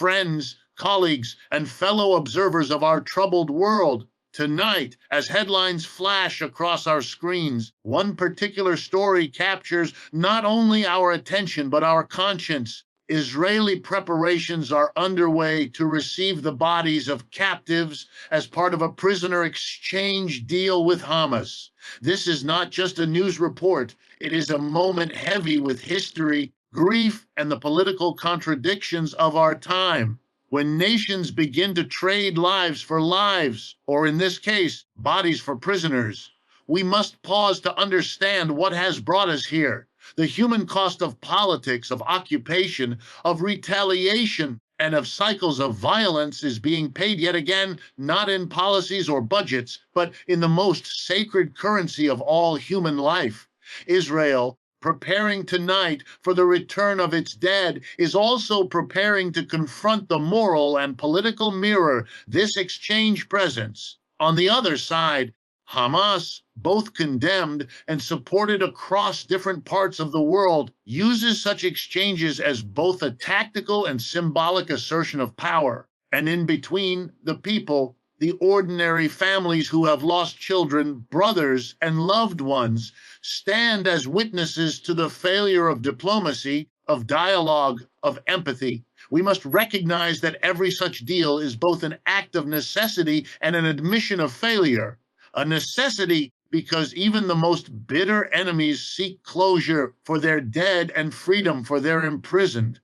friends, colleagues, and fellow observers of our troubled world. Tonight, as headlines flash across our screens, one particular story captures not only our attention but our conscience. Israeli preparations are underway to receive the bodies of captives as part of a prisoner exchange deal with Hamas. This is not just a news report, it is a moment heavy with history, grief, and the political contradictions of our time. When nations begin to trade lives for lives, or in this case, bodies for prisoners, we must pause to understand what has brought us here. The human cost of politics, of occupation, of retaliation, and of cycles of violence is being paid yet again, not in policies or budgets, but in the most sacred currency of all human life. Israel, preparing tonight for the return of its dead, is also preparing to confront the moral and political mirror this exchange presents. On the other side, Hamas, both condemned and supported across different parts of the world, uses such exchanges as both a tactical and symbolic assertion of power. And in between, the people, the ordinary families who have lost children, brothers, and loved ones, stand as witnesses to the failure of diplomacy, of dialogue, of empathy. We must recognize that every such deal is both an act of necessity and an admission of failure. A necessity because even the most bitter enemies seek closure for their dead and freedom for their imprisoned.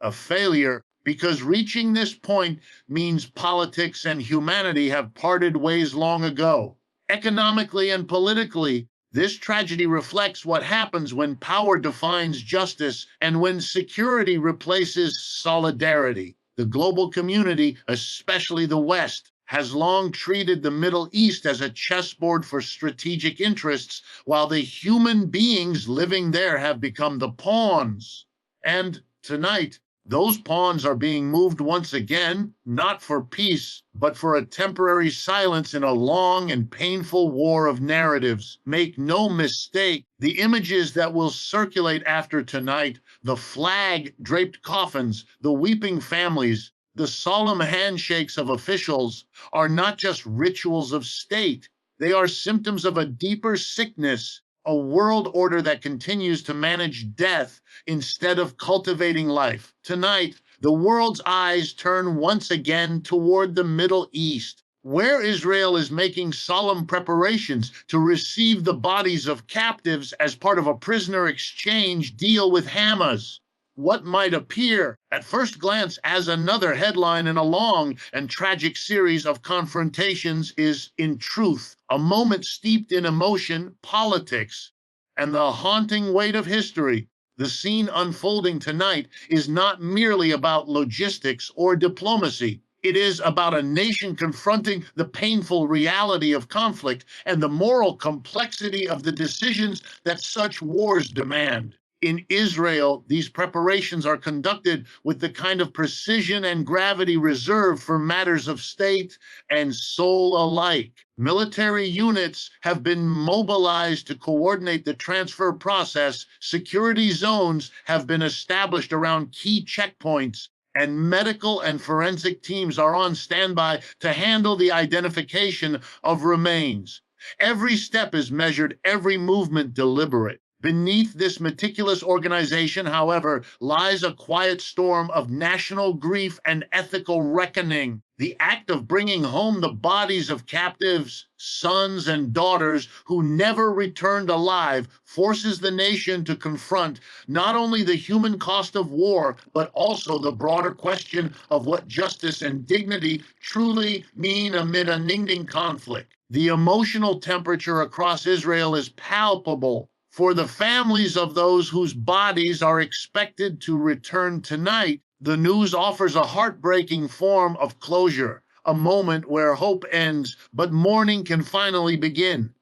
A failure because reaching this point means politics and humanity have parted ways long ago. Economically and politically, this tragedy reflects what happens when power defines justice and when security replaces solidarity. The global community, especially the West, has long treated the Middle East as a chessboard for strategic interests, while the human beings living there have become the pawns. And tonight, those pawns are being moved once again, not for peace, but for a temporary silence in a long and painful war of narratives. Make no mistake, the images that will circulate after tonight, the flag-draped coffins, the weeping families, the solemn handshakes of officials, are not just rituals of state. They are symptoms of a deeper sickness, a world order that continues to manage death instead of cultivating life. Tonight, the world's eyes turn once again toward the Middle East, where Israel is making solemn preparations to receive the bodies of captives as part of a prisoner exchange deal with Hamas. What might appear at first glance as another headline in a long and tragic series of confrontations is, in truth, a moment steeped in emotion, politics, and the haunting weight of history. The scene unfolding tonight is not merely about logistics or diplomacy. It is about a nation confronting the painful reality of conflict and the moral complexity of the decisions that such wars demand. In Israel, these preparations are conducted with the kind of precision and gravity reserved for matters of state and soul alike. Military units have been mobilized to coordinate the transfer process, security zones have been established around key checkpoints, and medical and forensic teams are on standby to handle the identification of remains. Every step is measured, every movement deliberate. Beneath this meticulous organization, however, lies a quiet storm of national grief and ethical reckoning. The act of bringing home the bodies of captives, sons and daughters who never returned alive, forces the nation to confront not only the human cost of war, but also the broader question of what justice and dignity truly mean amid an ending conflict. The emotional temperature across Israel is palpable. For the families of those whose bodies are expected to return tonight, the news offers a heartbreaking form of closure, a moment where hope ends, but mourning can finally begin.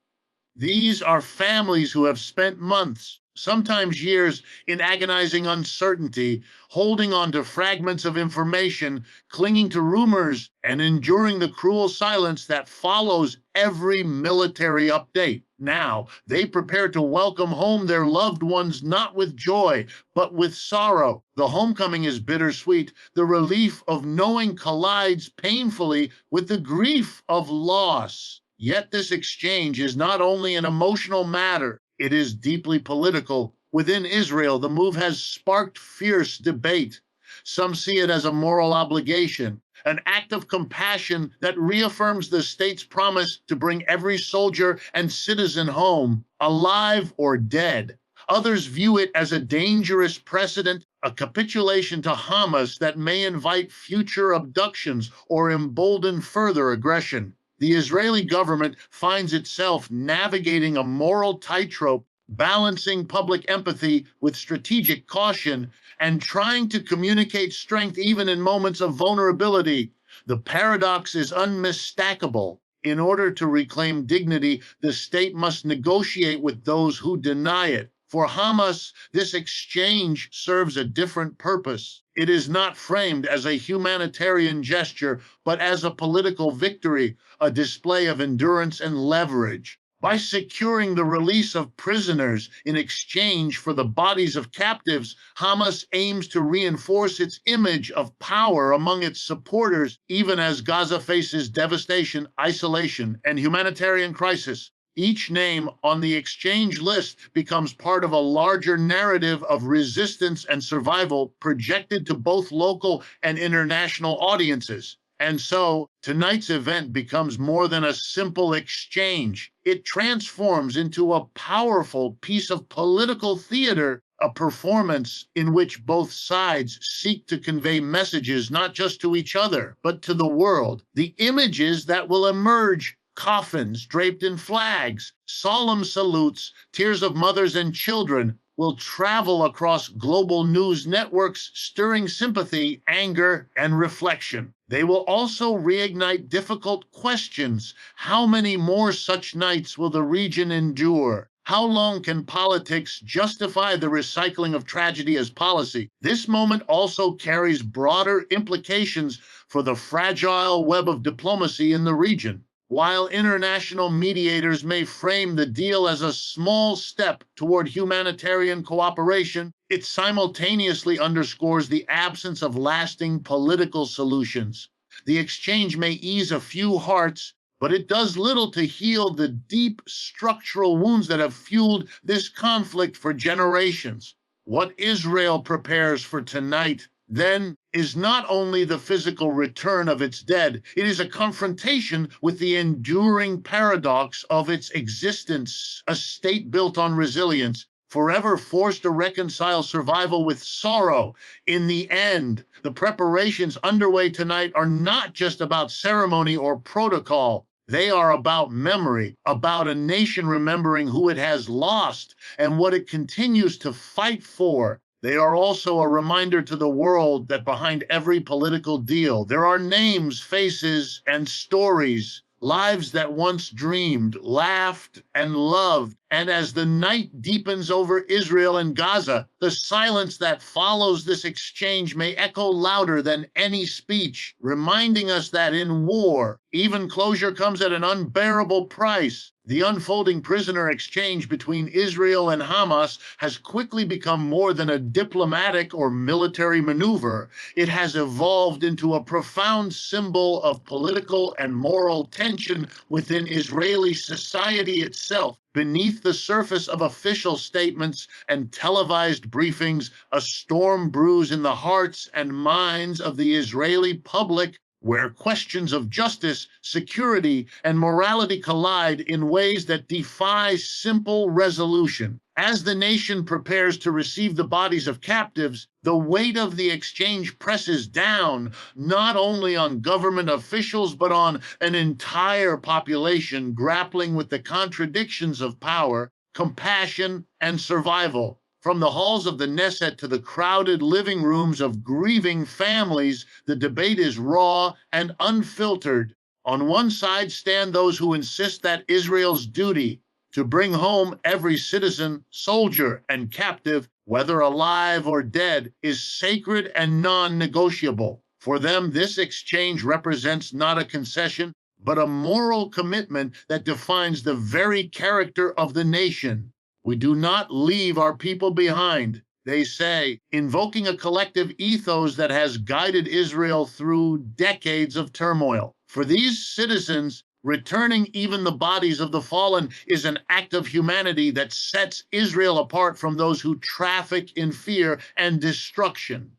These are families who have spent months, sometimes years, in agonizing uncertainty, holding on to fragments of information, clinging to rumors, and enduring the cruel silence that follows every military update. Now, they prepare to welcome home their loved ones not with joy, but with sorrow. The homecoming is bittersweet. The relief of knowing collides painfully with the grief of loss. Yet this exchange is not only an emotional matter, it is deeply political. Within Israel, the move has sparked fierce debate. Some see it as a moral obligation, an act of compassion that reaffirms the state's promise to bring every soldier and citizen home, alive or dead. Others view it as a dangerous precedent, a capitulation to Hamas that may invite future abductions or embolden further aggression. The Israeli government finds itself navigating a moral tightrope, balancing public empathy with strategic caution and trying to communicate strength even in moments of vulnerability. The paradox is unmistakable. In order to reclaim dignity, the state must negotiate with those who deny it. For Hamas, this exchange serves a different purpose. It is not framed as a humanitarian gesture, but as a political victory, a display of endurance and leverage. By securing the release of prisoners in exchange for the bodies of captives, Hamas aims to reinforce its image of power among its supporters, even as Gaza faces devastation, isolation, and humanitarian crisis. Each name on the exchange list becomes part of a larger narrative of resistance and survival projected to both local and international audiences. And so, tonight's event becomes more than a simple exchange. It transforms into a powerful piece of political theater, a performance in which both sides seek to convey messages not just to each other, but to the world. The images that will emerge: coffins draped in flags, solemn salutes, tears of mothers and children, will travel across global news networks, stirring sympathy, anger, and reflection. They will also reignite difficult questions. How many more such nights will the region endure? How long can politics justify the recycling of tragedy as policy? This moment also carries broader implications for the fragile web of diplomacy in the region. While international mediators may frame the deal as a small step toward humanitarian cooperation, it simultaneously underscores the absence of lasting political solutions. The exchange may ease a few hearts, but it does little to heal the deep structural wounds that have fueled this conflict for generations. What Israel prepares for tonight, then, is not only the physical return of its dead, it is a confrontation with the enduring paradox of its existence, a state built on resilience, forever forced to reconcile survival with sorrow. In the end, the preparations underway tonight are not just about ceremony or protocol. They are about memory, about a nation remembering who it has lost and what it continues to fight for. They are also a reminder to the world that behind every political deal, there are names, faces, and stories, lives that once dreamed, laughed, and loved. And as the night deepens over Israel and Gaza, the silence that follows this exchange may echo louder than any speech, reminding us that in war, even closure comes at an unbearable price. The unfolding prisoner exchange between Israel and Hamas has quickly become more than a diplomatic or military maneuver. It has evolved into a profound symbol of political and moral tension within Israeli society itself. Beneath the surface of official statements and televised briefings, a storm brews in the hearts and minds of the Israeli public, where questions of justice, security, and morality collide in ways that defy simple resolution. As the nation prepares to receive the bodies of captives, the weight of the exchange presses down not only on government officials, but on an entire population grappling with the contradictions of power, compassion, and survival. From the halls of the Knesset to the crowded living rooms of grieving families, the debate is raw and unfiltered. On one side stand those who insist that Israel's duty to bring home every citizen, soldier, and captive, whether alive or dead, is sacred and non-negotiable. For them, this exchange represents not a concession, but a moral commitment that defines the very character of the nation. We do not leave our people behind, they say, invoking a collective ethos that has guided Israel through decades of turmoil. For these citizens, returning even the bodies of the fallen is an act of humanity that sets Israel apart from those who traffic in fear and destruction.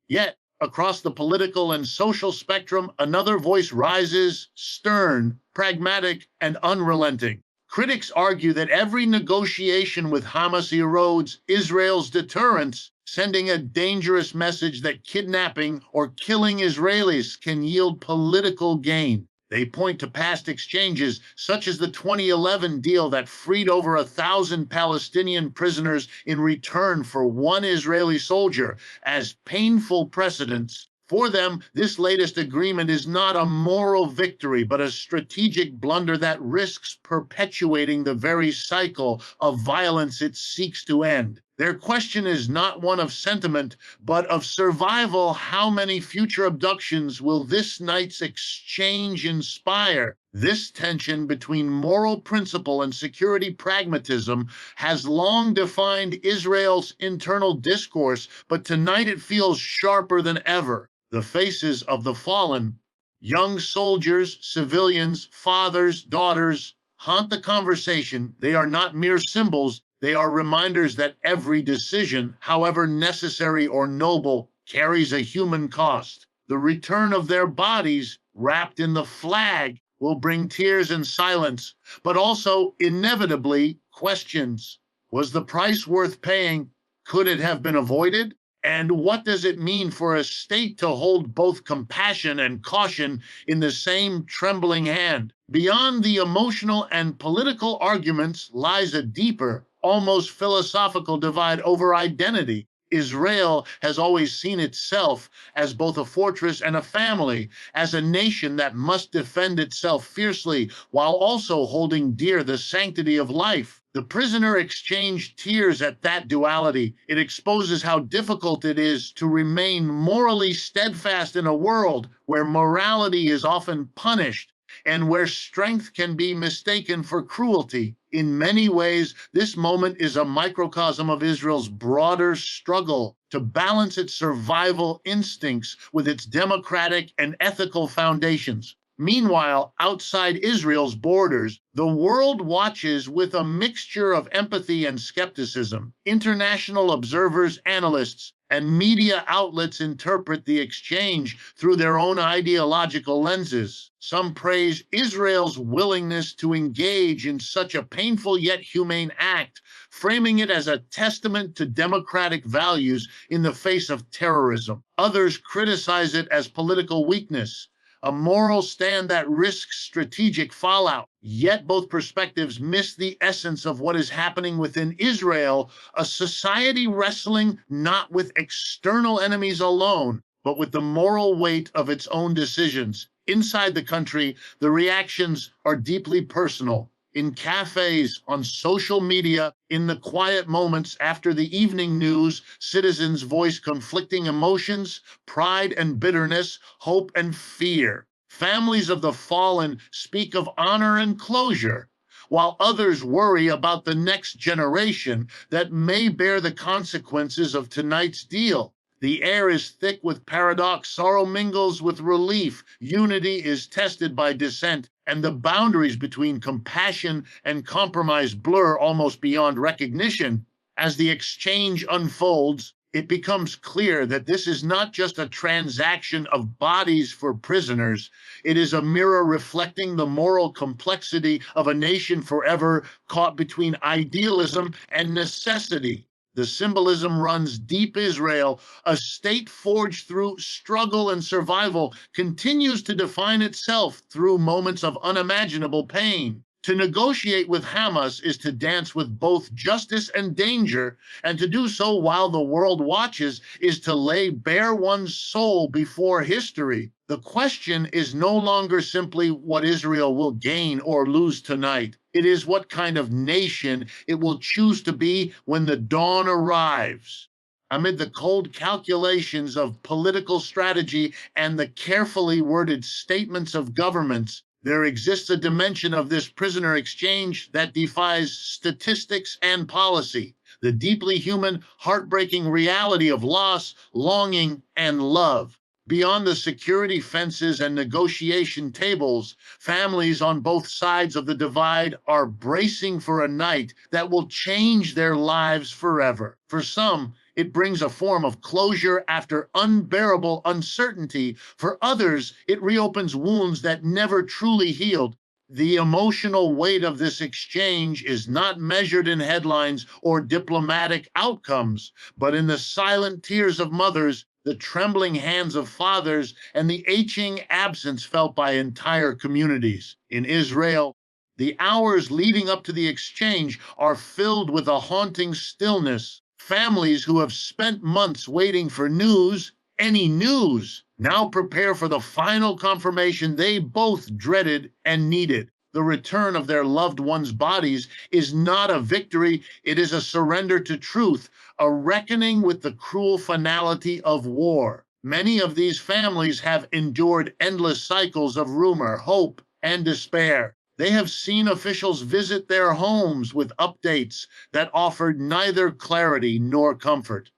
Yet, across the political and social spectrum, another voice rises, stern, pragmatic, and unrelenting. Critics argue that every negotiation with Hamas erodes Israel's deterrence, sending a dangerous message that kidnapping or killing Israelis can yield political gain. They point to past exchanges, such as the 2011 deal that freed over 1,000 Palestinian prisoners in return for one Israeli soldier, as painful precedents. For them, this latest agreement is not a moral victory, but a strategic blunder that risks perpetuating the very cycle of violence it seeks to end. Their question is not one of sentiment, but of survival. How many future abductions will this night's exchange inspire? This tension between moral principle and security pragmatism has long defined Israel's internal discourse, but tonight it feels sharper than ever. The faces of the fallen, young soldiers, civilians, fathers, daughters, haunt the conversation. They are not mere symbols. They are reminders that every decision, however necessary or noble, carries a human cost. The return of their bodies, wrapped in the flag, will bring tears and silence, but also, inevitably, questions. Was the price worth paying? Could it have been avoided? And what does it mean for a state to hold both compassion and caution in the same trembling hand? Beyond the emotional and political arguments lies a deeper, almost philosophical divide over identity. Israel has always seen itself as both a fortress and a family, as a nation that must defend itself fiercely while also holding dear the sanctity of life. The prisoner exchange tears at that duality. It exposes how difficult it is to remain morally steadfast in a world where morality is often punished and where strength can be mistaken for cruelty. In many ways, this moment is a microcosm of Israel's broader struggle to balance its survival instincts with its democratic and ethical foundations. Meanwhile, outside Israel's borders, the world watches with a mixture of empathy and skepticism. International observers, analysts, and media outlets interpret the exchange through their own ideological lenses. Some praise Israel's willingness to engage in such a painful yet humane act, framing it as a testament to democratic values in the face of terrorism. Others criticize it as political weakness, a moral stand that risks strategic fallout. Yet both perspectives miss the essence of what is happening within Israel, a society wrestling not with external enemies alone, but with the moral weight of its own decisions. Inside the country, the reactions are deeply personal. In cafes, on social media, in the quiet moments after the evening news, citizens voice conflicting emotions, pride and bitterness, hope and fear. Families of the fallen speak of honor and closure, while others worry about the next generation that may bear the consequences of tonight's deal. The air is thick with paradox, sorrow mingles with relief, unity is tested by dissent, and the boundaries between compassion and compromise blur almost beyond recognition. As the exchange unfolds, it becomes clear that this is not just a transaction of bodies for prisoners. It is a mirror reflecting the moral complexity of a nation forever caught between idealism and necessity. The symbolism runs deep. Israel, a state forged through struggle and survival, continues to define itself through moments of unimaginable pain. To negotiate with Hamas is to dance with both justice and danger, and to do so while the world watches is to lay bare one's soul before history. The question is no longer simply what Israel will gain or lose tonight. It is what kind of nation it will choose to be when the dawn arrives. Amid the cold calculations of political strategy and the carefully worded statements of governments, There exists a dimension of this prisoner exchange that defies statistics and policy, the deeply human, heartbreaking reality of loss, longing, and love. Beyond the security fences and negotiation tables, families on both sides of the divide are bracing for a night that will change their lives forever. For some, it brings a form of closure after unbearable uncertainty. For others, it reopens wounds that never truly healed. The emotional weight of this exchange is not measured in headlines or diplomatic outcomes, but in the silent tears of mothers, the trembling hands of fathers, and the aching absence felt by entire communities. In Israel, the hours leading up to the exchange are filled with a haunting stillness. Families who have spent months waiting for news, any news, now prepare for the final confirmation they both dreaded and needed. The return of their loved ones' bodies is not a victory, it is a surrender to truth, a reckoning with the cruel finality of war. Many of these families have endured endless cycles of rumor, hope, and despair. They have seen officials visit their homes with updates that offered neither clarity nor comfort.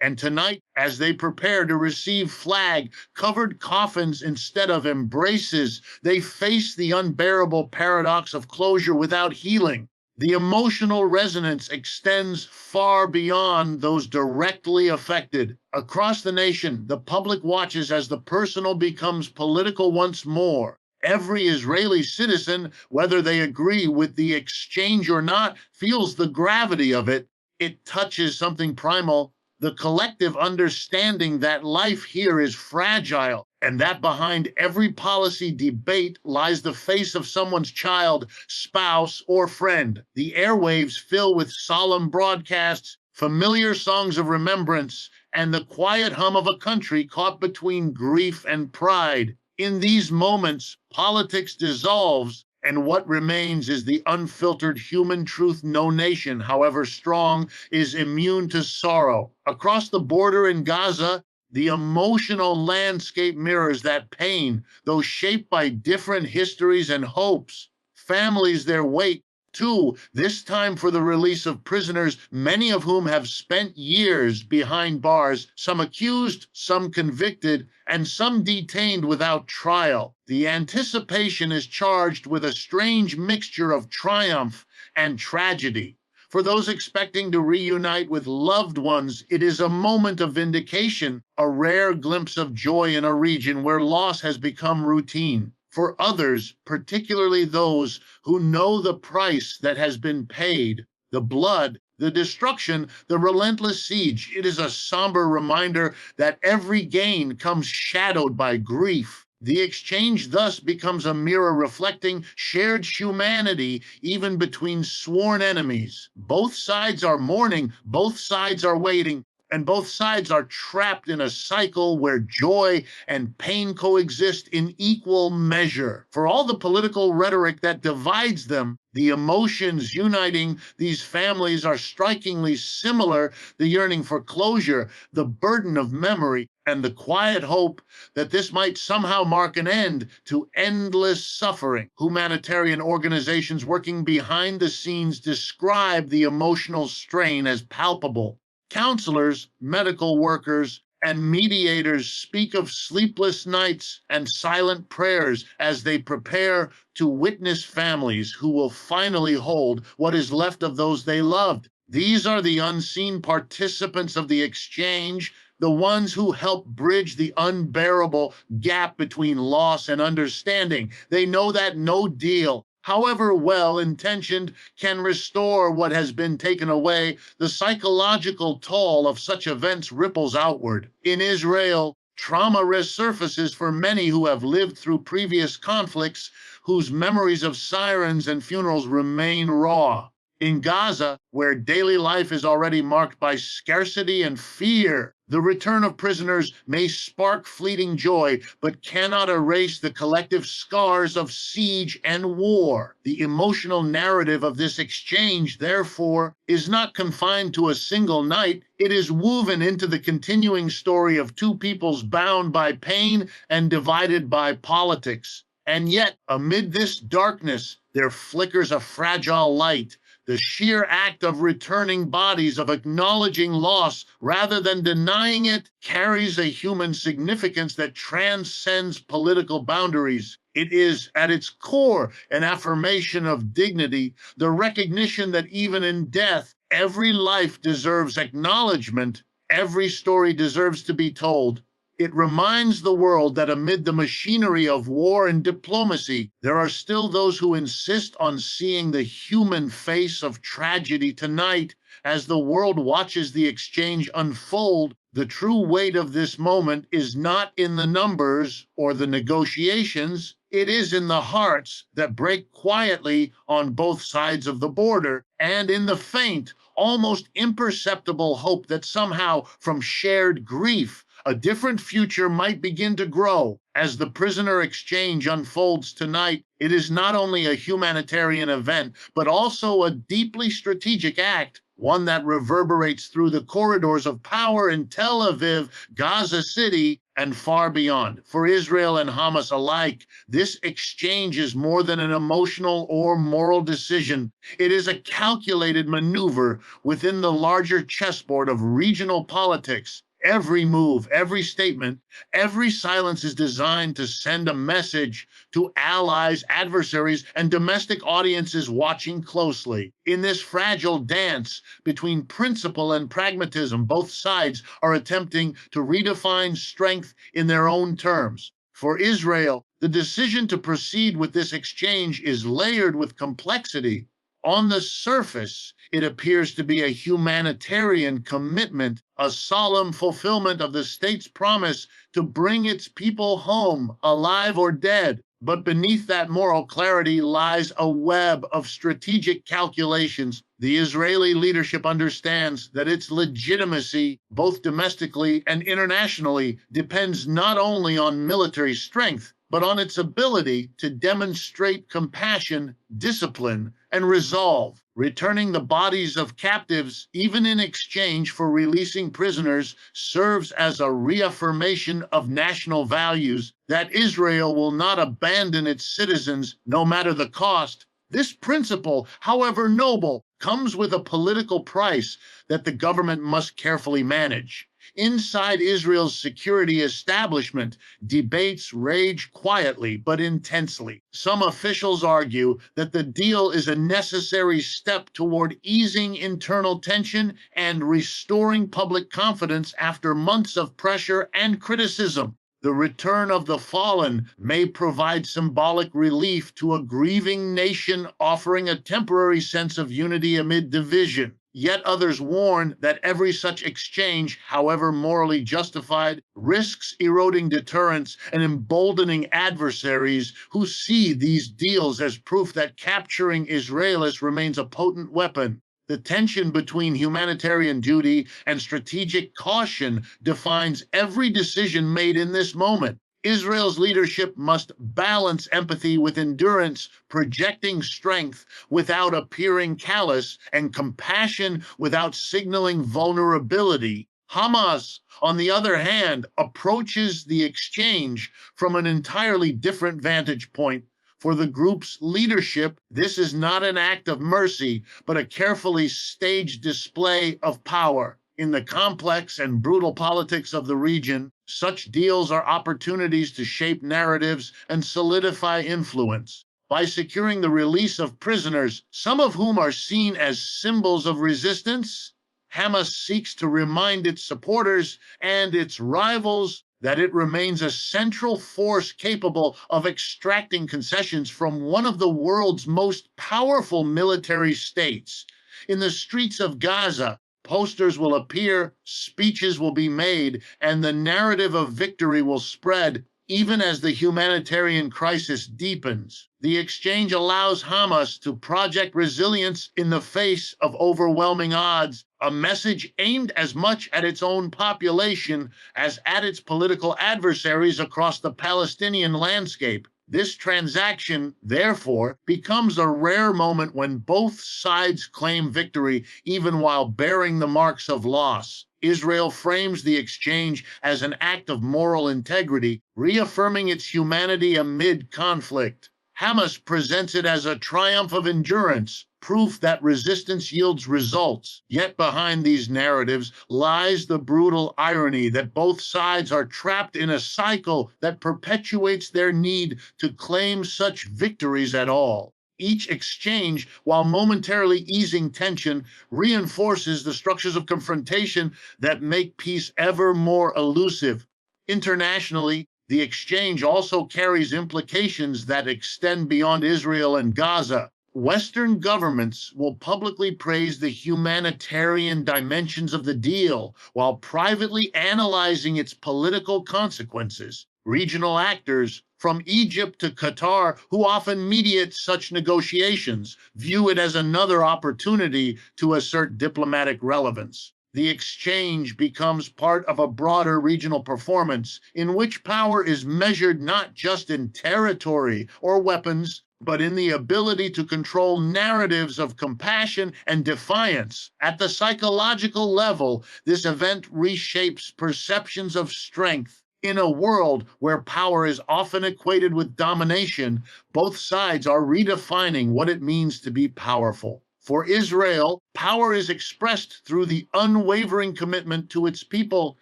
And tonight, as they prepare to receive flag-covered coffins instead of embraces, they face the unbearable paradox of closure without healing. The emotional resonance extends far beyond those directly affected. Across the nation, the public watches as the personal becomes political once more. Every Israeli citizen, whether they agree with the exchange or not, feels the gravity of it. It touches something primal, the collective understanding that life here is fragile and that behind every policy debate lies the face of someone's child, spouse, or friend. The airwaves fill with solemn broadcasts, familiar songs of remembrance, and the quiet hum of a country caught between grief and pride. In these moments, politics dissolves, and what remains is the unfiltered human truth no nation, however strong, is immune to sorrow. Across the border in Gaza, the emotional landscape mirrors that pain, though shaped by different histories and hopes. Families there wait, too, this time for the release of prisoners, many of whom have spent years behind bars, some accused, some convicted, and some detained without trial. The anticipation is charged with a strange mixture of triumph and tragedy. For those expecting to reunite with loved ones, it is a moment of vindication, a rare glimpse of joy in a region where loss has become routine. For others, particularly those who know the price that has been paid, the blood, the destruction, the relentless siege, it is a somber reminder that every gain comes shadowed by grief. The exchange thus becomes a mirror reflecting shared humanity even between sworn enemies. Both sides are mourning, both sides are waiting, and both sides are trapped in a cycle where joy and pain coexist in equal measure. For all the political rhetoric that divides them, the emotions uniting these families are strikingly similar: the yearning for closure, the burden of memory, and the quiet hope that this might somehow mark an end to endless suffering. Humanitarian organizations working behind the scenes describe the emotional strain as palpable. Counselors, medical workers, and mediators speak of sleepless nights and silent prayers as they prepare to witness families who will finally hold what is left of those they loved. These are the unseen participants of the exchange, the ones who help bridge the unbearable gap between loss and understanding. They know that no deal, however well-intentioned, can restore what has been taken away. The psychological toll of such events ripples outward. In Israel, trauma resurfaces for many who have lived through previous conflicts, whose memories of sirens and funerals remain raw. In Gaza, where daily life is already marked by scarcity and fear, the return of prisoners may spark fleeting joy, but cannot erase the collective scars of siege and war. The emotional narrative of this exchange, therefore, is not confined to a single night. It is woven into the continuing story of two peoples bound by pain and divided by politics. And yet, amid this darkness, there flickers a fragile light. The sheer act of returning bodies, of acknowledging loss rather than denying it, carries a human significance that transcends political boundaries. It is, at its core, an affirmation of dignity, the recognition that even in death, every life deserves acknowledgement, every story deserves to be told. It reminds the world that amid the machinery of war and diplomacy, there are still those who insist on seeing the human face of tragedy tonight. As the world watches the exchange unfold, the true weight of this moment is not in the numbers or the negotiations. It is in the hearts that break quietly on both sides of the border and in the faint, almost imperceptible hope that somehow, from shared grief, a different future might begin to grow. As the prisoner exchange unfolds tonight, it is not only a humanitarian event, but also a deeply strategic act, one that reverberates through the corridors of power in Tel Aviv, Gaza City, and far beyond. For Israel and Hamas alike, this exchange is more than an emotional or moral decision. It is a calculated maneuver within the larger chessboard of regional politics. Every move, every statement, every silence is designed to send a message to allies, adversaries, and domestic audiences watching closely. In this fragile dance between principle and pragmatism, both sides are attempting to redefine strength in their own terms. For Israel, the decision to proceed with this exchange is layered with complexity. On the surface, it appears to be a humanitarian commitment, a solemn fulfillment of the state's promise to bring its people home, alive or dead. But beneath that moral clarity lies a web of strategic calculations. The Israeli leadership understands that its legitimacy, both domestically and internationally, depends not only on military strength, but on its ability to demonstrate compassion, discipline, and resolve. Returning the bodies of captives, even in exchange for releasing prisoners, serves as a reaffirmation of national values that Israel will not abandon its citizens no matter the cost. This principle, however noble, comes with a political price that the government must carefully manage. Inside Israel's security establishment, debates rage quietly but intensely. Some officials argue that the deal is a necessary step toward easing internal tension and restoring public confidence after months of pressure and criticism. The return of the fallen may provide symbolic relief to a grieving nation, offering a temporary sense of unity amid division. Yet others warn that every such exchange, however morally justified, risks eroding deterrence and emboldening adversaries who see these deals as proof that capturing Israelis remains a potent weapon. The tension between humanitarian duty and strategic caution defines every decision made in this moment. Israel's leadership must balance empathy with endurance, projecting strength without appearing callous, and compassion without signaling vulnerability. Hamas, on the other hand, approaches the exchange from an entirely different vantage point. For the group's leadership, this is not an act of mercy, but a carefully staged display of power. In the complex and brutal politics of the region, such deals are opportunities to shape narratives and solidify influence. By securing the release of prisoners, some of whom are seen as symbols of resistance, Hamas seeks to remind its supporters and its rivals that it remains a central force capable of extracting concessions from one of the world's most powerful military states. In the streets of Gaza, posters will appear, speeches will be made, and the narrative of victory will spread even as the humanitarian crisis deepens. The exchange allows Hamas to project resilience in the face of overwhelming odds, a message aimed as much at its own population as at its political adversaries across the Palestinian landscape. This transaction, therefore, becomes a rare moment when both sides claim victory, even while bearing the marks of loss. Israel frames the exchange as an act of moral integrity, reaffirming its humanity amid conflict. Hamas presents it as a triumph of endurance, proof that resistance yields results. Yet behind these narratives lies the brutal irony that both sides are trapped in a cycle that perpetuates their need to claim such victories at all. Each exchange, while momentarily easing tension, reinforces the structures of confrontation that make peace ever more elusive. Internationally, the exchange also carries implications that extend beyond Israel and Gaza. Western governments will publicly praise the humanitarian dimensions of the deal while privately analyzing its political consequences. Regional actors, from Egypt to Qatar, who often mediate such negotiations, view it as another opportunity to assert diplomatic relevance. The exchange becomes part of a broader regional performance in which power is measured not just in territory or weapons, but in the ability to control narratives of compassion and defiance. At the psychological level, this event reshapes perceptions of strength. In a world where power is often equated with domination, both sides are redefining what it means to be powerful. For Israel, power is expressed through the unwavering commitment to its people,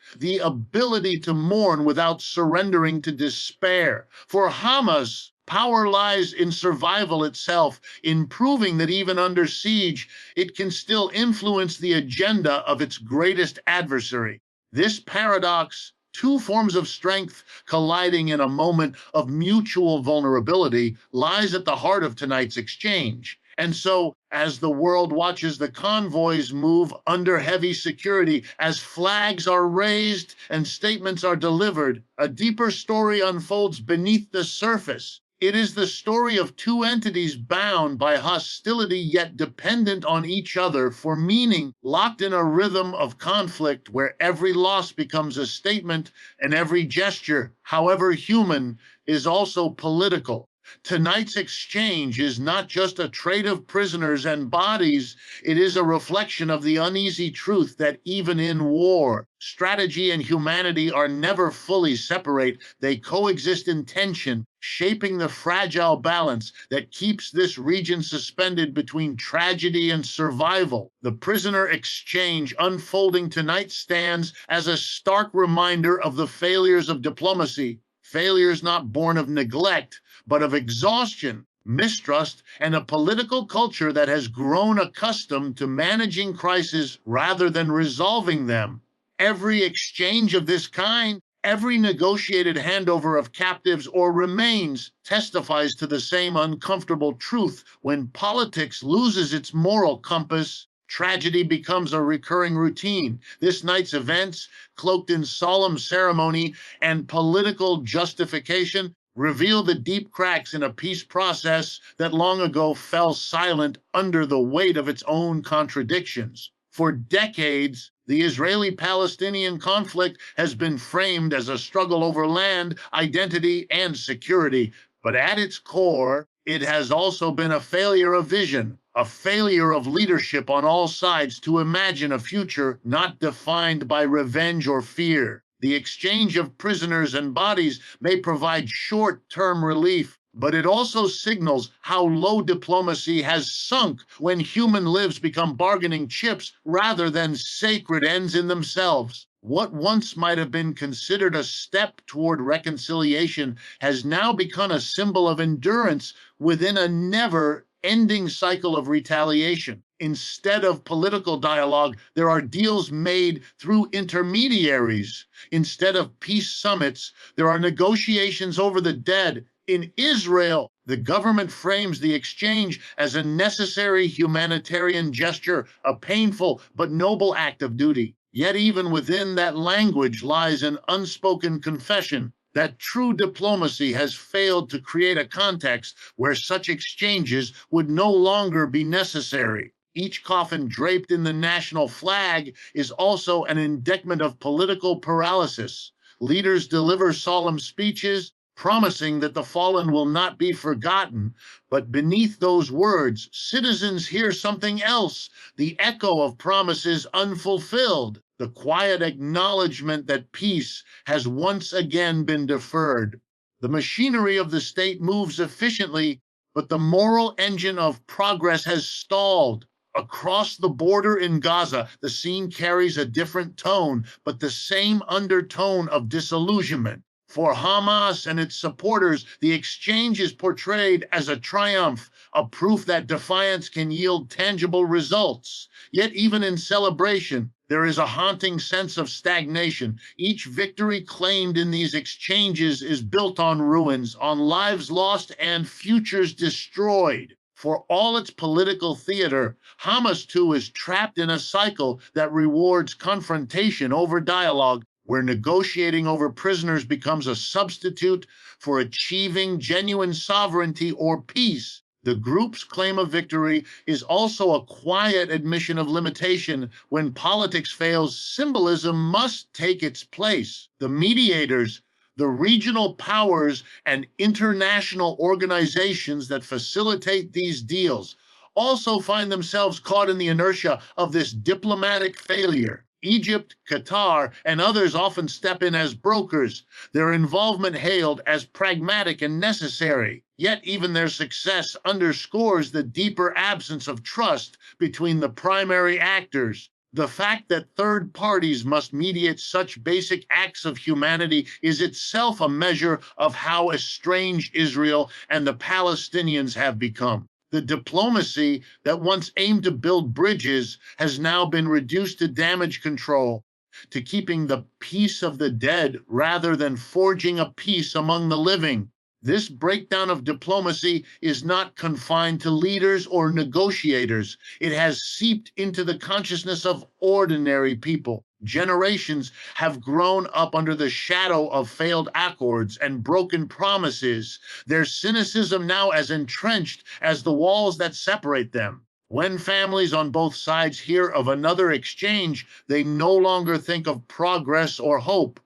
the ability to mourn without surrendering to despair. For Hamas, power lies in survival itself, in proving that even under siege, it can still influence the agenda of its greatest adversary. This paradox, two forms of strength colliding in a moment of mutual vulnerability, lies at the heart of tonight's exchange. And so, as the world watches the convoys move under heavy security, as flags are raised and statements are delivered, a deeper story unfolds beneath the surface. It is the story of two entities bound by hostility yet dependent on each other for meaning, locked in a rhythm of conflict where every loss becomes a statement and every gesture, however human, is also political. Tonight's exchange is not just a trade of prisoners and bodies, it is a reflection of the uneasy truth that even in war, strategy and humanity are never fully separate. They coexist in tension, shaping the fragile balance that keeps this region suspended between tragedy and survival. The prisoner exchange unfolding tonight stands as a stark reminder of the failures of diplomacy, failures not born of neglect, but of exhaustion, mistrust, and a political culture that has grown accustomed to managing crises rather than resolving them. Every exchange of this kind, every negotiated handover of captives or remains testifies to the same uncomfortable truth. When politics loses its moral compass, tragedy becomes a recurring routine. This night's events, cloaked in solemn ceremony and political justification, reveal the deep cracks in a peace process that long ago fell silent under the weight of its own contradictions. For decades, the Israeli-Palestinian conflict has been framed as a struggle over land, identity, and security. But at its core, it has also been a failure of vision, a failure of leadership on all sides to imagine a future not defined by revenge or fear. The exchange of prisoners and bodies may provide short-term relief, but it also signals how low diplomacy has sunk when human lives become bargaining chips rather than sacred ends in themselves. What once might have been considered a step toward reconciliation has now become a symbol of endurance within a never-ending cycle of retaliation. Instead of political dialogue, there are deals made through intermediaries. Instead of peace summits, there are negotiations over the dead. In Israel, the government frames the exchange as a necessary humanitarian gesture, a painful but noble act of duty. Yet even within that language lies an unspoken confession that true diplomacy has failed to create a context where such exchanges would no longer be necessary. Each coffin draped in the national flag is also an indictment of political paralysis. Leaders deliver solemn speeches, promising that the fallen will not be forgotten. But beneath those words, citizens hear something else, the echo of promises unfulfilled, the quiet acknowledgement that peace has once again been deferred. The machinery of the state moves efficiently, but the moral engine of progress has stalled. Across the border in Gaza, the scene carries a different tone, but the same undertone of disillusionment. For Hamas and its supporters, the exchange is portrayed as a triumph, a proof that defiance can yield tangible results. Yet, even in celebration, there is a haunting sense of stagnation. Each victory claimed in these exchanges is built on ruins, on lives lost and futures destroyed. For all its political theater, Hamas too is trapped in a cycle that rewards confrontation over dialogue, where negotiating over prisoners becomes a substitute for achieving genuine sovereignty or peace. The group's claim of victory is also a quiet admission of limitation. When politics fails, symbolism must take its place. The mediators, the regional powers, and international organizations that facilitate these deals also find themselves caught in the inertia of this diplomatic failure. Egypt, Qatar, and others often step in as brokers, their involvement hailed as pragmatic and necessary. Yet even their success underscores the deeper absence of trust between the primary actors. The fact that third parties must mediate such basic acts of humanity is itself a measure of how estranged Israel and the Palestinians have become. The diplomacy that once aimed to build bridges has now been reduced to damage control, to keeping the peace of the dead rather than forging a peace among the living. This breakdown of diplomacy is not confined to leaders or negotiators. It has seeped into the consciousness of ordinary people. Generations have grown up under the shadow of failed accords and broken promises, their cynicism now as entrenched as the walls that separate them. When families on both sides hear of another exchange, they no longer think of progress or hope.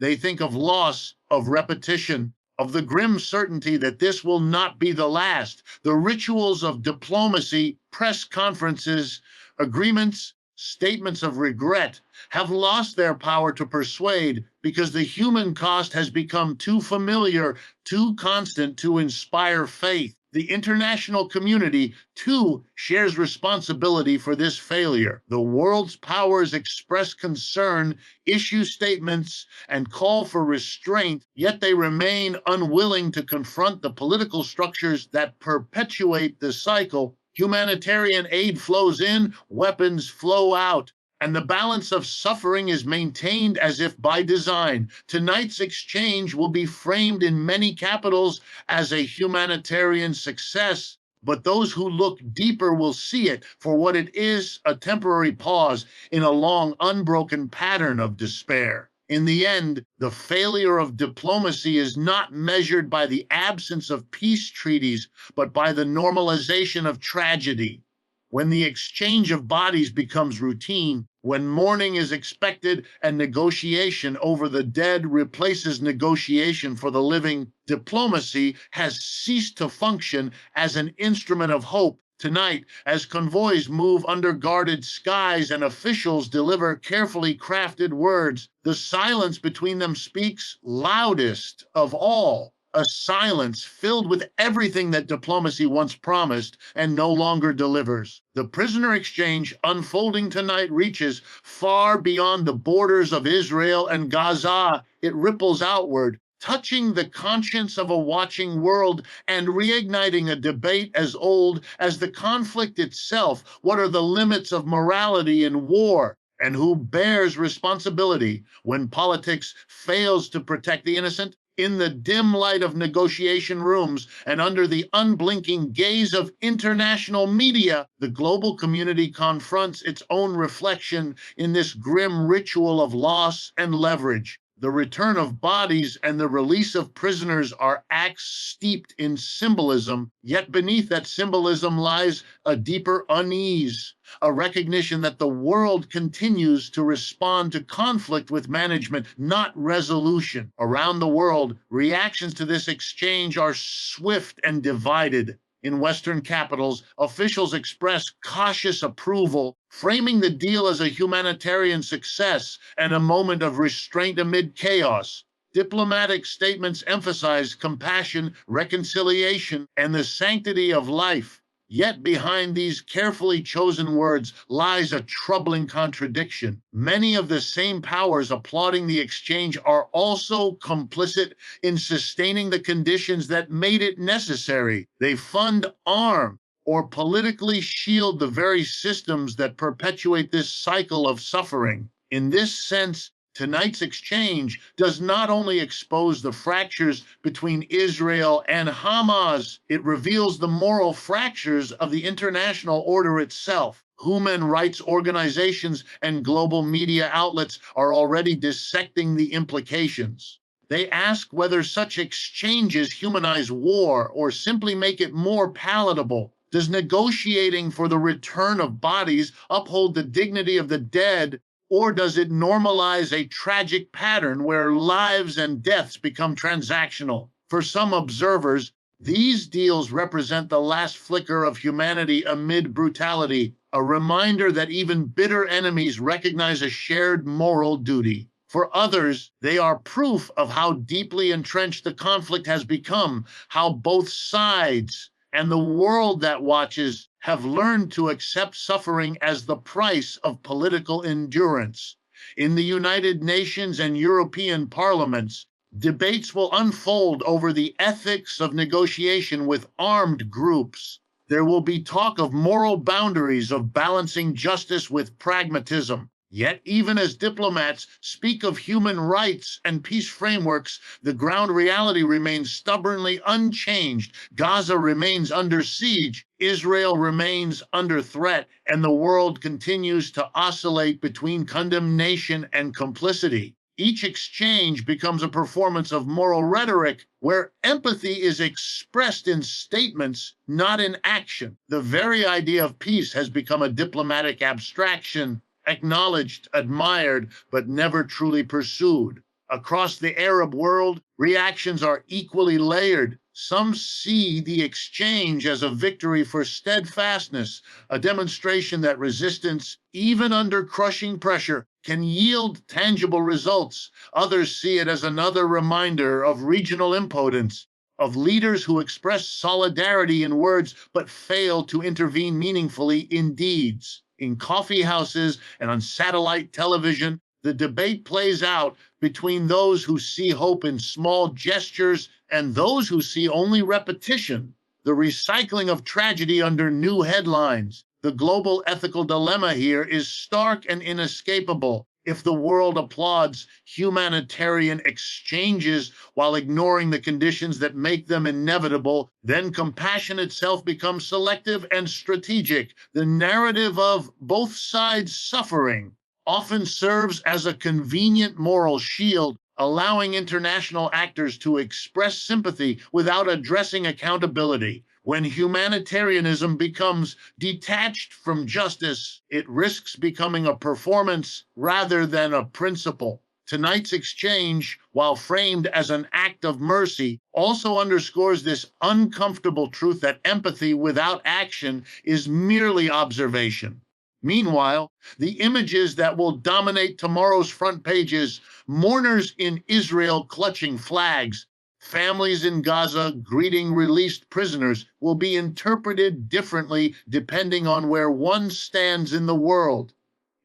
They think of loss, of repetition, of the grim certainty that this will not be the last. The rituals of diplomacy, press conferences, agreements, statements of regret have lost their power to persuade because the human cost has become too familiar, too constant to inspire faith. The international community, too, shares responsibility for this failure. The world's powers express concern, issue statements, and call for restraint, yet they remain unwilling to confront the political structures that perpetuate the cycle. Humanitarian aid flows in, weapons flow out, and the balance of suffering is maintained as if by design. Tonight's exchange will be framed in many capitals as a humanitarian success, but those who look deeper will see it for what it is, a temporary pause in a long, unbroken pattern of despair. In the end, the failure of diplomacy is not measured by the absence of peace treaties, but by the normalization of tragedy. When the exchange of bodies becomes routine, when mourning is expected and negotiation over the dead replaces negotiation for the living, diplomacy has ceased to function as an instrument of hope. Tonight, as convoys move under guarded skies and officials deliver carefully crafted words, the silence between them speaks loudest of all. A silence filled with everything that diplomacy once promised and no longer delivers. The prisoner exchange unfolding tonight reaches far beyond the borders of Israel and Gaza. It ripples outward, touching the conscience of a watching world and reigniting a debate as old as the conflict itself. What are the limits of morality in war? And who bears responsibility when politics fails to protect the innocent? In the dim light of negotiation rooms and under the unblinking gaze of international media, the global community confronts its own reflection in this grim ritual of loss and leverage. The return of bodies and the release of prisoners are acts steeped in symbolism, yet beneath that symbolism lies a deeper unease, a recognition that the world continues to respond to conflict with management, not resolution. Around the world, reactions to this exchange are swift and divided. In Western capitals, officials express cautious approval, framing the deal as a humanitarian success and a moment of restraint amid chaos. Diplomatic statements emphasize compassion, reconciliation, and the sanctity of life. Yet behind these carefully chosen words lies a troubling contradiction. Many of the same powers applauding the exchange are also complicit in sustaining the conditions that made it necessary. They fund, arm, or politically shield the very systems that perpetuate this cycle of suffering. In this sense, tonight's exchange does not only expose the fractures between Israel and Hamas, it reveals the moral fractures of the international order itself. Human rights organizations and global media outlets are already dissecting the implications. They ask whether such exchanges humanize war or simply make it more palatable. Does negotiating for the return of bodies uphold the dignity of the dead, or does it normalize a tragic pattern where lives and deaths become transactional? For some observers, these deals represent the last flicker of humanity amid brutality, a reminder that even bitter enemies recognize a shared moral duty. For others, they are proof of how deeply entrenched the conflict has become, how both sides and the world that watches have learned to accept suffering as the price of political endurance. In the United Nations and European parliaments, debates will unfold over the ethics of negotiation with armed groups. There will be talk of moral boundaries, of balancing justice with pragmatism. Yet, even as diplomats speak of human rights and peace frameworks, the ground reality remains stubbornly unchanged. Gaza remains under siege, Israel remains under threat, and the world continues to oscillate between condemnation and complicity. Each exchange becomes a performance of moral rhetoric where empathy is expressed in statements, not in action. The very idea of peace has become a diplomatic abstraction, acknowledged, admired, but never truly pursued. Across the Arab world, reactions are equally layered. Some see the exchange as a victory for steadfastness, a demonstration that resistance, even under crushing pressure, can yield tangible results. Others see it as another reminder of regional impotence, of leaders who express solidarity in words but fail to intervene meaningfully in deeds. In coffee houses and on satellite television, the debate plays out between those who see hope in small gestures and those who see only repetition, the recycling of tragedy under new headlines. The global ethical dilemma here is stark and inescapable. If the world applauds humanitarian exchanges while ignoring the conditions that make them inevitable, then compassion itself becomes selective and strategic. The narrative of both sides suffering often serves as a convenient moral shield, allowing international actors to express sympathy without addressing accountability. When humanitarianism becomes detached from justice, it risks becoming a performance rather than a principle. Tonight's exchange, while framed as an act of mercy, also underscores this uncomfortable truth that empathy without action is merely observation. Meanwhile, the images that will dominate tomorrow's front pages, mourners in Israel clutching flags, families in Gaza greeting released prisoners, will be interpreted differently depending on where one stands in the world.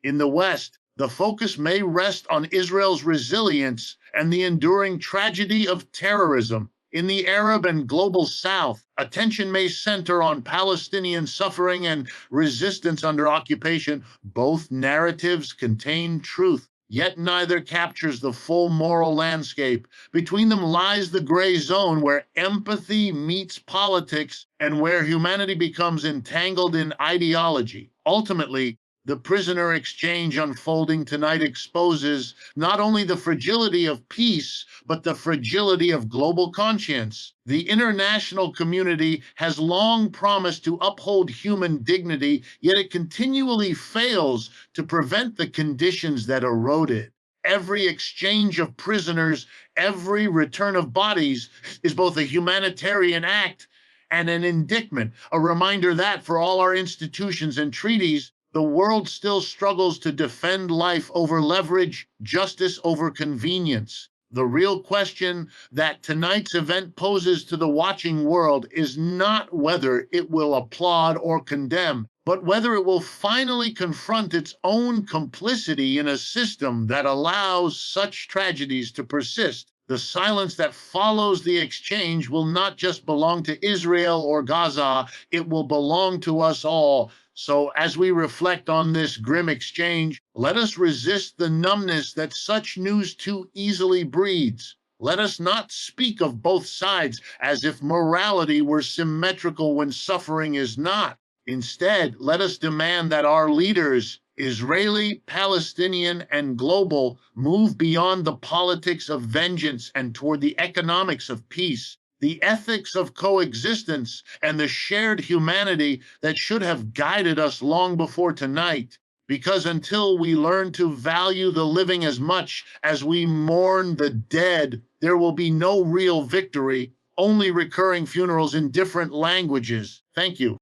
In the West, the focus may rest on Israel's resilience and the enduring tragedy of terrorism. In the Arab and global South, attention may center on Palestinian suffering and resistance under occupation. Both narratives contain truth, yet neither captures the full moral landscape. Between them lies the gray zone where empathy meets politics and where humanity becomes entangled in ideology. Ultimately, The prisoner exchange unfolding tonight exposes not only the fragility of peace, but the fragility of global conscience. The international community has long promised to uphold human dignity, yet it continually fails to prevent the conditions that erode it. Every exchange of prisoners, every return of bodies is both a humanitarian act and an indictment, a reminder that for all our institutions and treaties, the world still struggles to defend life over leverage, justice over convenience. The real question that tonight's event poses to the watching world is not whether it will applaud or condemn, but whether it will finally confront its own complicity in a system that allows such tragedies to persist. The silence that follows the exchange will not just belong to Israel or Gaza, it will belong to us all. So, as we reflect on this grim exchange, let us resist the numbness that such news too easily breeds. Let us not speak of both sides as if morality were symmetrical when suffering is not. Instead, let us demand that our leaders, Israeli, Palestinian, and global, move beyond the politics of vengeance and toward the economics of peace, the ethics of coexistence, and the shared humanity that should have guided us long before tonight. Because until we learn to value the living as much as we mourn the dead, there will be no real victory, only recurring funerals in different languages. Thank you.